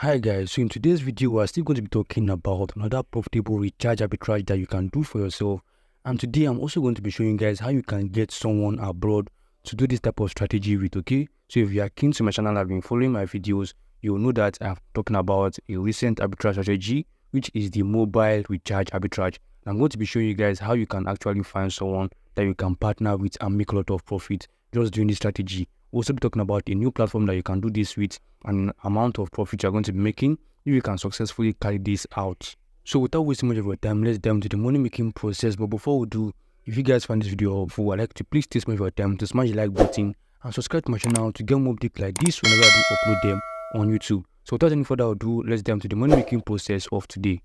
Hi guys, so in today's video we are still going to be talking about another profitable recharge arbitrage that you can do for yourself. And today I'm also going to be showing you guys how you can get someone abroad to do this type of strategy with, okay? So if you are keen to my channel and have been following my videos, you will know that I'm talking about a recent arbitrage strategy, which is the mobile recharge arbitrage. I'm going to be showing you guys how you can actually find someone that you can partner with and make a lot of profit just doing this strategy. We'll also be talking about a new platform that you can do this with and amount of profit you're going to be making if you can successfully carry this out. So without wasting much of your time, let's dive into the money making process. But before we do, if you guys find this video helpful, I'd like to please take some of your time to smash the like button and subscribe to my channel to get more updates like this whenever I do upload them on YouTube. So without any further ado, let's dive into the money making process of today.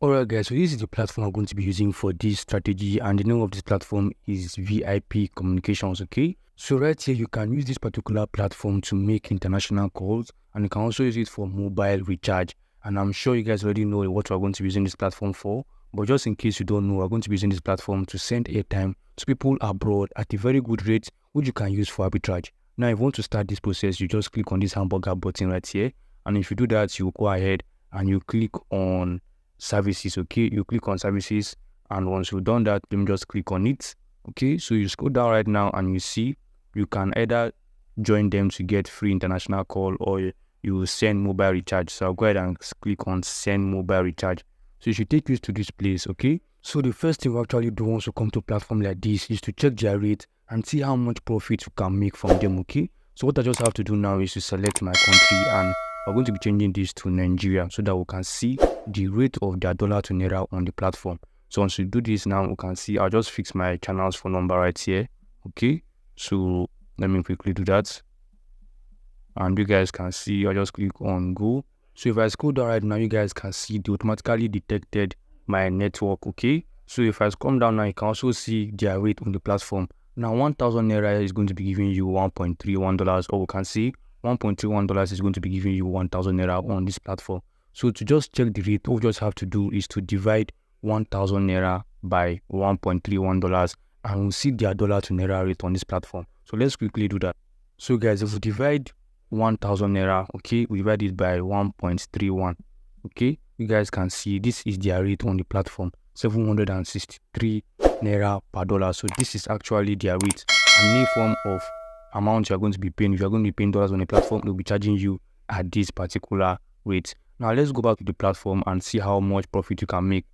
Alright guys, so this is the platform I'm going to be using for this strategy, and the name of this platform is VIP Communications, okay? So right here, you can use this particular platform to make international calls, and you can also use it for mobile recharge. And I'm sure you guys already know what we're going to be using this platform for, but just in case you don't know, we're going to be using this platform to send airtime to people abroad at a very good rate, which you can use for arbitrage. Now, if you want to start this process, you just click on this hamburger button right here, and if you do that, you go ahead and you click on services, okay? You click on services, and once you've done that, let me just click on it, okay? So you scroll down right now and you see you can either join them to get free international call, or you send mobile recharge. So I'll go ahead and click on send mobile recharge. So you should take you to this place, okay? So the first thing we actually do once you come to a platform like this is to check their rate and see how much profit you can make from them, okay? So what I just have to do now is to select my country, and we're going to be changing this to Nigeria so that we can see the rate of their dollar to naira on the platform. So once we do this now, we can see I'll just fix my channel's phone number right here, okay? So let me quickly do that, and you guys can see I'll just click on go. So if I scroll down right now, you guys can see they automatically detected my network, okay? So if I come down now, you can also see their rate on the platform. Now 1,000 naira is going to be giving you $1.31, or we can see $1.31 is going to be giving you 1,000 naira on this platform. So to just check the rate, all we just have to do is to divide 1,000 naira by $1.31, and we'll see their dollar to naira rate on this platform. So let's quickly do that. So guys, if we divide 1,000 naira, okay, we divide it by 1.31, okay, you guys can see this is their rate on the platform, 763 naira per dollar. So this is actually their rate, and any form of amount you're going to be paying, if you're going to be paying dollars on the platform, they'll be charging you at this particular rate. Now let's go back to the platform and see how much profit you can make.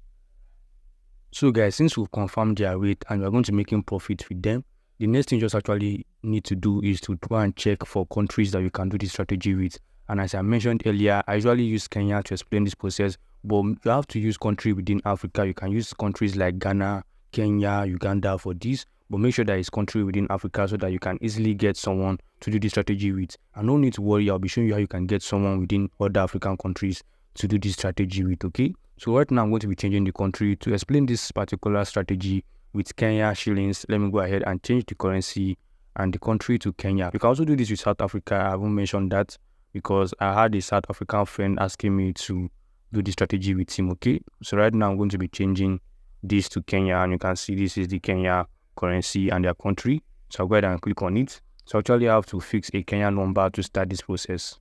So guys, since we've confirmed their rate and we're going to be making profit with them, the next thing you just actually need to do is to try and check for countries that you can do this strategy with. And as I mentioned earlier, I usually use Kenya to explain this process, but you have to use country within Africa. You can use countries like Ghana, Kenya, Uganda for this, but make sure that it's country within Africa so that you can easily get someone to do this strategy with. And no need to worry, I'll be showing you how you can get someone within other African countries to do this strategy with, okay? So right now I'm going to be changing the country to explain this particular strategy with Kenya shillings. Let me go ahead and change the currency and the country to Kenya. You can also do this with South Africa. I haven't mentioned that because I had a South African friend asking me to do the strategy with him, okay? So right now I'm going to be changing this to Kenya, and you can see this is the Kenya currency and their country. So I'll go ahead and click on it. So actually I have to fix a Kenya number to start this process.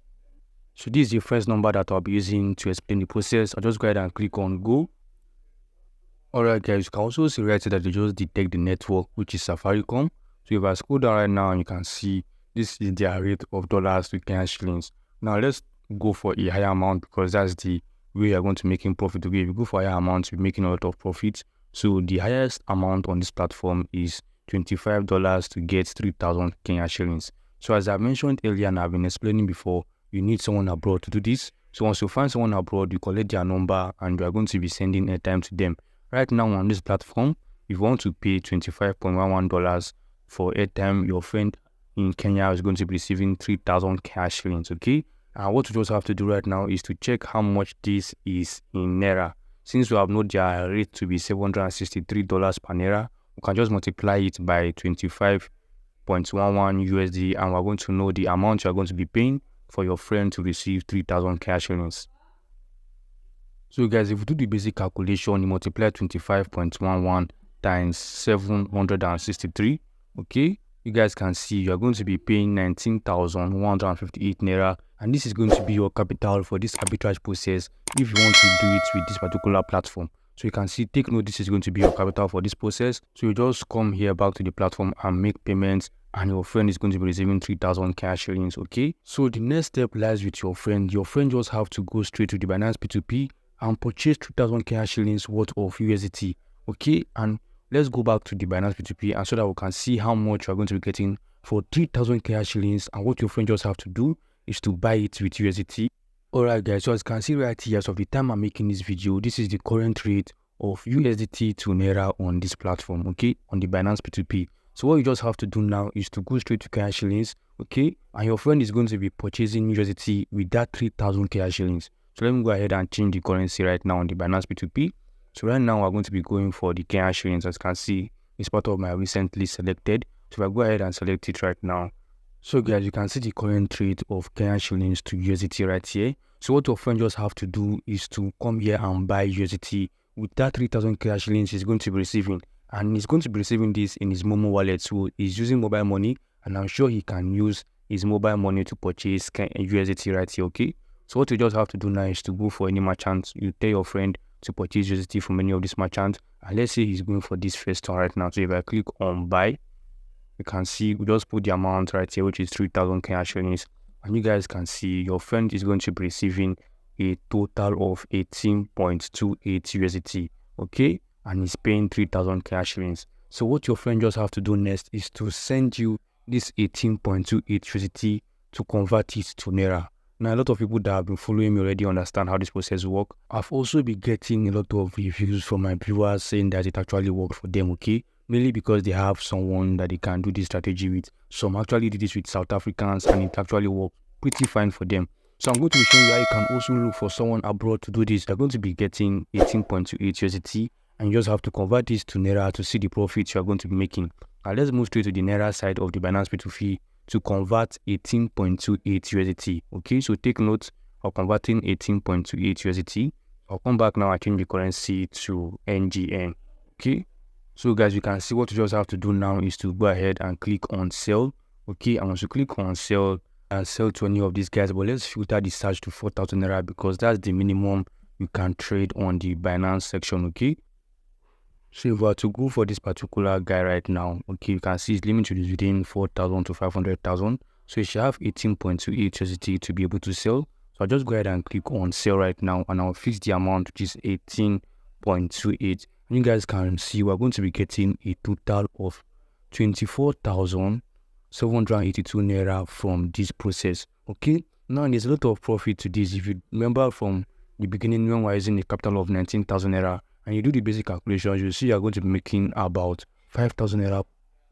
So this is the first number that I'll be using to explain the process. I'll just go ahead and click on go. Alright guys, you can also see right here that they just detect the network, which is Safaricom. So if I scroll down right now, you can see this is their rate of dollars to Kenyan shillings. Now let's go for a higher amount because that's the way you're going to make profit. Okay, if you go for higher amounts, you're making a lot of profit. So the highest amount on this platform is $25 to get 3,000 Kenyan shillings. So as I mentioned earlier and I've been explaining before, you need someone abroad to do this. So once you find someone abroad, you collect their number and you are going to be sending airtime to them. Right now on this platform, if you want to pay $25.11 for airtime, your friend in Kenya is going to be receiving 3,000 cash shillings, okay? And what you just have to do right now is to check how much this is in naira. Since we have known their rate to be $763 per naira, we can just multiply it by 25.11 USD, and we're going to know the amount you're going to be paying for your friend to receive 3,000 cash shillings. So guys, if you do the basic calculation, you multiply 25.11 times 763, okay, you guys can see you are going to be paying 19,158 naira, and this is going to be your capital for this arbitrage process if you want to do it with this particular platform. So you can see, take note, this is going to be your capital for this process. So you just come here back to the platform and make payments, and your friend is going to be receiving 3,000 cash shillings. Okay, so the next step lies with your friend. Your friend just have to go straight to the Binance P2P and purchase 3,000 cash shillings worth of USDT. Okay, and let's go back to the Binance P2P, and so that we can see how much you are going to be getting for 3,000 cash shillings. And what your friend just have to do is to buy it with USDT. Alright guys, so as you can see right here, as of the time I'm making this video, this is the current rate of USDT to Naira on this platform, okay, on the Binance P2P. So what you just have to do now is to go straight to cash shillings, okay, and your friend is going to be purchasing USDT with that 3,000 cash shillings. So let me go ahead and change the currency right now on the Binance P2P. So right now we're going to be going for the cash shillings. As you can see, it's part of my recently selected. So if I go ahead and select it right now, so guys, you can see the current rate of Kenyan shillings to USDT right here. So what your friend just have to do is to come here and buy USDT with that 3,000 Kenyan shillings he's going to be receiving. And he's going to be receiving this in his Momo wallet. So he's using mobile money, and I'm sure he can use his mobile money to purchase USDT right here, okay? So what you just have to do now is to go for any merchant. You tell your friend to purchase USDT from any of these merchants. And let's say he's going for this first one right now. So if I click on buy, you can see we just put the amount right here, which is 3,000 Kenyan shillings, and you guys can see your friend is going to be receiving a total of 18.28 USDT, okay, and he's paying 3,000 Kenyan shillings. So what your friend just have to do next is to send you this 18.28 USDT to convert it to Naira. Now, a lot of people that have been following me already understand how this process works. I've also been getting a lot of reviews from my viewers saying that it actually worked for them, okay? Mainly because they have someone that they can do this strategy with. Some actually did this with South Africans, and it actually worked pretty fine for them. So I'm going to be showing you how you can also look for someone abroad to do this. They're going to be getting 18.28 USDT, and you just have to convert this to Naira to see the profits you are going to be making. Now let's move straight to the Naira side of the Binance P2P to convert 18.28 USDT. Okay, so take note of converting 18.28 USDT. I'll come back now and change the currency to NGN. Okay. So guys, you can see what you just have to do now is to go ahead and click on sell. Okay, and once you click on sell and sell to any of these guys, but let's filter the search to 4,000 naira because that's the minimum you can trade on the Binance section. Okay, so if we are to go for this particular guy right now, okay, you can see his limit is within 4,000 to 500,000. So you should have 18.28 USDT to be able to sell. So I'll just go ahead and click on sell right now, and I'll fix the amount, which is 18.28. You guys can see we're going to be getting a total of 24,782 naira from this process. Okay, now there's a lot of profit to this. If you remember from the beginning, when we're using a capital of 19,000 naira and you do the basic calculations, you see you're going to be making about 5,000 naira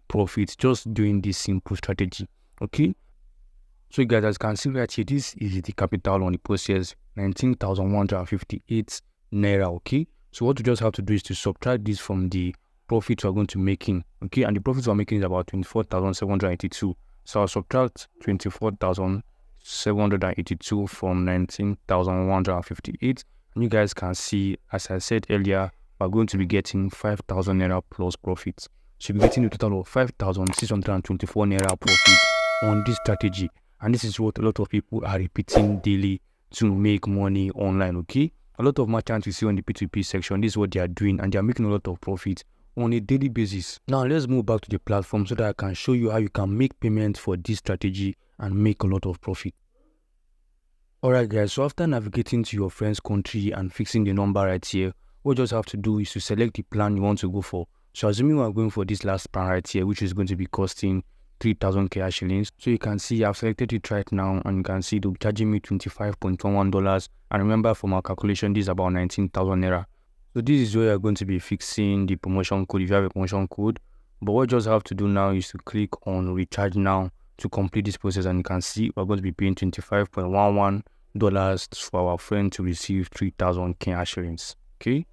profit just doing this simple strategy. Okay, so you guys, as you can see right here, this is the capital on the process, 19,158 naira. Okay, so what you just have to do is to subtract this from the profit you are going to be making, okay, and the profit we're making is about 24,782. So I'll subtract 24,782 from 19,158, and you guys can see, as I said earlier, we're going to be getting 5,000 naira plus profits. So you'll be getting a total of 5,624 naira profit on this strategy, and this is what a lot of people are repeating daily to make money online. Okay, a lot of merchants you see on the P2P section, this is what they are doing, and they are making a lot of profit on a daily basis. Now let's move back to the platform so that I can show you how you can make payments for this strategy and make a lot of profit. Alright guys, so after navigating to your friend's country and fixing the number right here, what you just have to do is to select the plan you want to go for. So assuming we are going for this last plan right here, which is going to be costing 3,000 cash shillings. So you can see I've selected it right now, and you can see they'll be charging me $25.11. And remember, from our calculation, this is about 19,000 naira. So this is where you're going to be fixing the promotion code if you have a promotion code. But what you just have to do now is to click on recharge now to complete this process, and you can see we're going to be paying $25.11 for our friend to receive 3,000 cash shillings. Okay,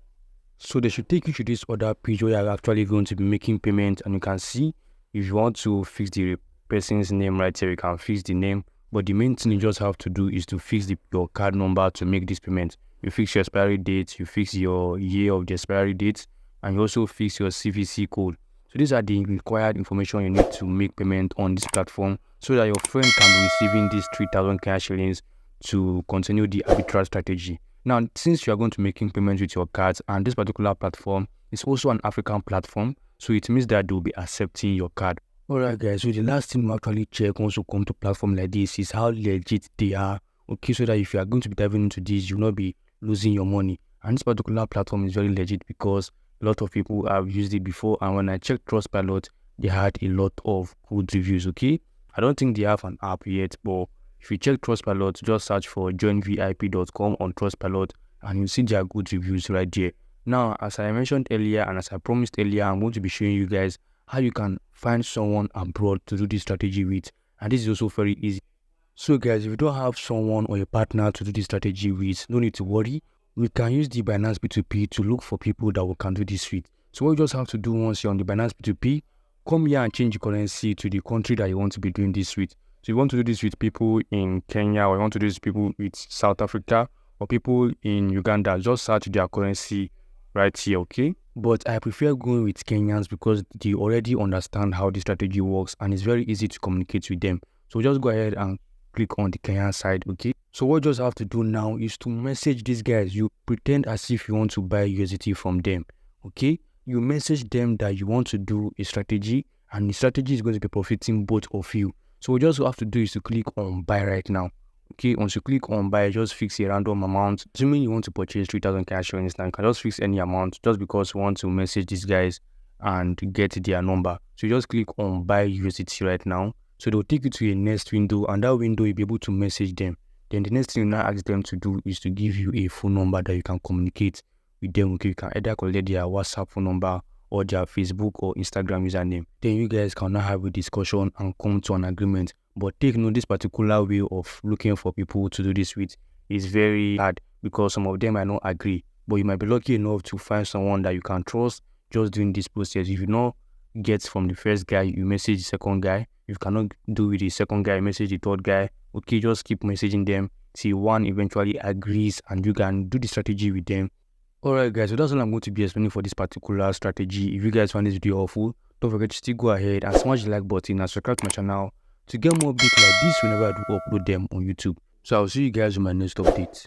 so they should take you to this other page where you're actually going to be making payment, and you can see if you want to fix the person's name right here, you can fix the name. But the main thing you just have to do is to fix your card number to make this payment. You fix your expiry date, you fix your year of the expiry date, and you also fix your CVC code. So these are the required information you need to make payment on this platform so that your friend can be receiving these 3,000 cash shillings to continue the arbitrage strategy. Now, since you are going to making payments with your cards, and this particular platform is also an African platform, so it means that they will be accepting your card. Alright guys, so the last thing we actually check once you come to platform like this is how legit they are. Okay, so that if you are going to be diving into this, you'll not be losing your money. And this particular platform is very legit because a lot of people have used it before, and when I checked Trustpilot, they had a lot of good reviews. Okay, I don't think they have an app yet, but if you check Trustpilot, just search for joinvip.com on Trustpilot and you'll see their good reviews right there. Now, as I mentioned earlier and as I promised earlier, I'm going to be showing you guys how you can find someone abroad to do this strategy with, and this is also very easy. So guys, if you don't have someone or a partner to do this strategy with, no need to worry. We can use the Binance P2P to look for people that we can do this with. So what you just have to do once you're on the Binance P2P, come here and change the currency to the country that you want to be doing this with. So you want to do this with people in Kenya, or you want to do this with people with South Africa, or people in Uganda, just search their currency right here, okay? But I prefer going with Kenyans because they already understand how the strategy works and it's very easy to communicate with them. So just go ahead and click on the Kenyan side, okay? So what you just have to do now is to message these guys. You pretend as if you want to buy USDT from them, okay? You message them that you want to do a strategy and the strategy is going to be profiting both of you. So what you just have to do is to click on buy right now. Okay, once you click on buy, just fix a random amount. Assuming you want to purchase 3,000 cash for instance, you can just fix any amount just because you want to message these guys and get their number. So you just click on buy USDT right now. So they'll take you to a next window, and that window you'll be able to message them. Then the next thing you now ask them to do is to give you a phone number that you can communicate with them. Okay, you can either collect their WhatsApp phone number or their Facebook or Instagram username. Then you guys can now have a discussion and come to an agreement. But take note, this particular way of looking for people to do this with is very hard because some of them might not agree. But you might be lucky enough to find someone that you can trust just doing this process. If you not get from the first guy, you message the second guy. If you cannot do with the second guy, message the third guy. Okay, just keep messaging them till one eventually agrees and you can do the strategy with them. Alright guys, so that's all I'm going to be explaining for this particular strategy. If you guys find this video helpful, don't forget to still go ahead and smash the like button and subscribe to my channel to get more updates like this whenever I do upload them on YouTube. So I'll see you guys in my next update.